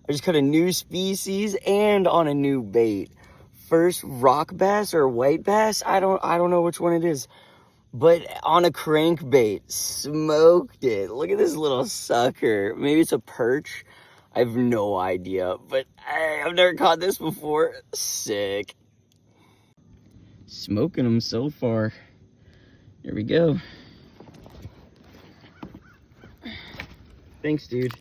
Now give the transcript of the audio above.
I just caught a new species and on a new bait. First rock bass or white bass, I don't know which one it is, but on a crankbait, smoked it. Look at this little sucker. Maybe it's a perch. I have no idea, but I've never caught this before. Sick. Smoking them so far. Here we go. Thanks, dude.